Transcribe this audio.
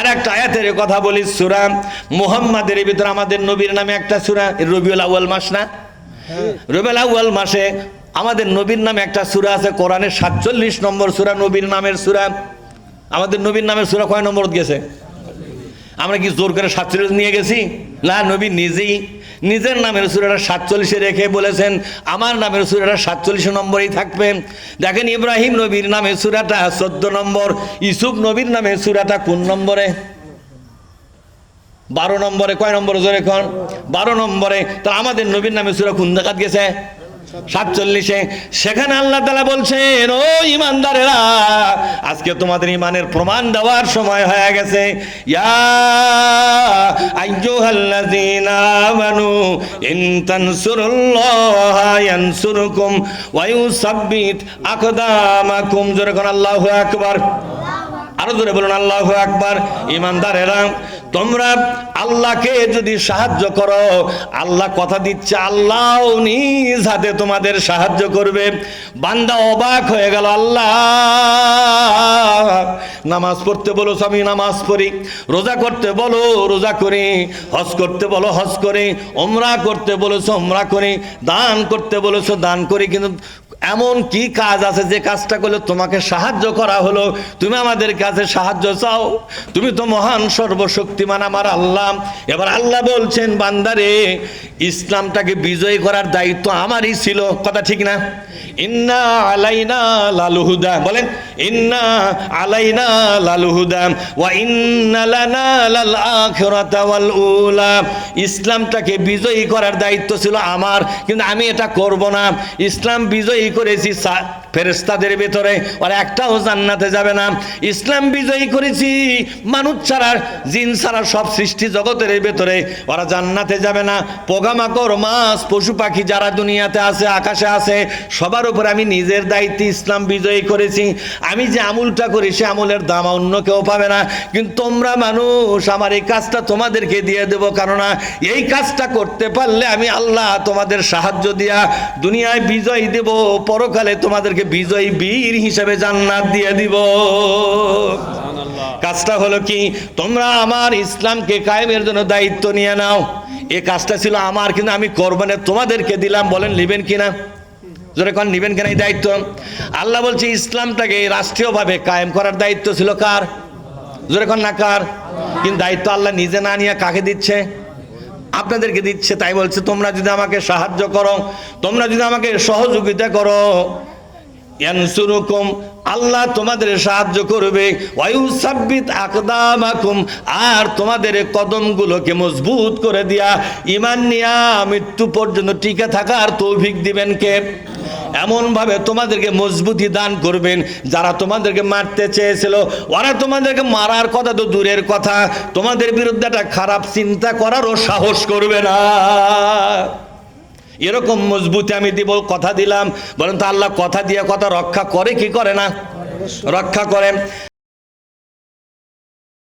আর একটা আয়াতের কথা বলি, সূরা মুহাম্মাদের ভিতরে আমাদের নবীর নামে একটা সূরা, রবিউল আউয়াল মাস না, রবিউল আউয়াল মাসে আমাদের নবীর নামে একটা সূরা আছে, কোরআনের 47 নম্বর সূরা, নবীর নামের সূরা। আমাদের নবীর নামের সূরা কয় নম্বর গেছে? আমরা কি জোর করে 47 নিয়ে গেছি? না, নবী নিজেই নিজের নামের সূরাটা 47 রেখে বলেছেন আমার নামের সূরাটা 47 নম্বরেই থাকবে। দেখেন, ইব্রাহিম নবীর নামের সূরাটা 14 নম্বর, ইউসুফ নবীর নামের সূরাটা কোন নম্বরে? 12 নম্বরে। কয় নম্বরে জোরে কোন? 12 নম্বরে। তো আমাদের নবীর নামের সূরা কোন জায়গায় গেছে? 47-এ। সেখানে আল্লাহ তাআলা বলছেন, ও ঈমানদারেরা, আজকে তোমাদের ঈমানের প্রমাণ দেওয়ার সময় হয়ে গেছে। ইয়া আইয়ুহাল্লাযীনা আমানু ইন তানসুরুল্লাহা ইয়ানসুরকুম ওয়া ইউসাব্বিত আকদামাকুম। জোরে কোন আল্লাহু আকবার। আরো জোরে বলুন আল্লাহু আকবার। ঈমানদারেরা, তোমরা আল্লাহকে যদি সাহায্য করো, আল্লাহ কথা দিচ্ছে আল্লাহ নিজ হাতে তোমাদের সাহায্য করবে। বান্দা অবাক হয়ে গেল, আল্লাহ নামাজ পড়তে বলো আমি নামাজ পড়ি, রোজা করতে বলো রোজা করি, হজ করতে বলো হজ করি, ওমরা করতে বলেছো ওমরা করি, দান করতে বলেছো দান করি, কিন্তু এমন কি কাজ আছে যে কাজটা করলে তোমাকে সাহায্য করা হলো, তুমি আমাদের কাছে সাহায্য চাও? তুমি তো মহান সর্বশক্তিমান আমার আল্লাহ। এবার আল্লাহ বলছেন, বান্দারে, ইসলামটাকে বিজয়ী করার দায়িত্ব আমারই ছিল। কথা ঠিক না? ইন্না আলাইনা লাল হুদা, বলেন ইন্না আলাইনা লাল হুদা ওয়া ইন্না লানা লাল আখিরাতা ওয়াল উলা। ইসলামটাকে বিজয়ী করার দায়িত্ব ছিল আমার, কিন্তু আমি এটা করব না। ইসলাম বিজয়ী করেছি ফেরেশতাদের ভিতরে, ওরা একটাও জান্নাতে যাবে না। ইসলাম বিজয়ী করেছি মানুষ ছাড়া জিন ছাড়া সব সৃষ্টি জগতের ভিতরে, ওরা জান্নাতে যাবে না। পোকামাকড় মাছ পশু পাখি যারা দুনিয়াতে আছে আকাশে আছে সবার উপরে আমি নিজের দায়িত্বে ইসলাম বিজয়ী করেছি। আমি যে আমলটা করি সে আমলের দাম অন্য কেউ পাবে না, কিন্তু তোমরা মানুষ আমার এই কাজটা তোমাদেরকে দিয়ে দেবো, কেননা এই কাজটা করতে পারলে আমি আল্লাহ তোমাদের সাহায্য দিয়া দুনিয়ায় বিজয় দেব, পরকালে তোমাদেরকে বিজয়ী বীর হিসেবে জান্নাত দিয়ে দিব। কাজটা হলো কি, তোমরা আমার ইসলামকে কায়েমের জন্য দায়িত্ব নিয়ে নাও। এই কাজটা ছিল আমার, কিন্তু আমি করব না, তোমাদেরকে দিলাম। বলেন নিবেন কিনা? জোরে কোন নিবেন কিনা এই দায়িত্ব? আল্লাহ বলছে ইসলামটাকে রাষ্ট্রীয়ভাবে কায়েম করার দায়িত্ব ছিল কার? জোরে কোন না কার? কিন্তু দায়িত্ব আল্লাহ নিজে না নিয়ে কাকে দিচ্ছে? আপনাদেরকে দিচ্ছে। তাই বলছে, তোমরা যদি আমাকে সাহায্য করো, তোমরা যদি আমাকে সহযোগিতা করো, ইয়ানসুরুকুম, আল্লাহ তোমাদের সাহায্য করবে, ওয়া ইউসাব্বিত আকদামাকুম, আর তোমাদের কদমগুলোকে মজবুত করে দিয়া ঈমান নিয়া মৃত্যু পর্যন্ত টিকে থাকার তৌফিক দিবেন কে? এমন ভাবে তোমাদেরকে মজবুতি দান করবেন, যারা তোমাদেরকে মারতে চেয়েছিল ওরা তোমাদেরকে মারার কথা তো দূরের কথা, তোমাদের বিরুদ্ধে একটা খারাপ চিন্তা করারও সাহস করবে না। এরকম মজবুতি আমি দিব, কথা দিলাম। বলেন তো আল্লাহ কথা দিয়ে কথা রক্ষা করে কি করে না? রক্ষা করে।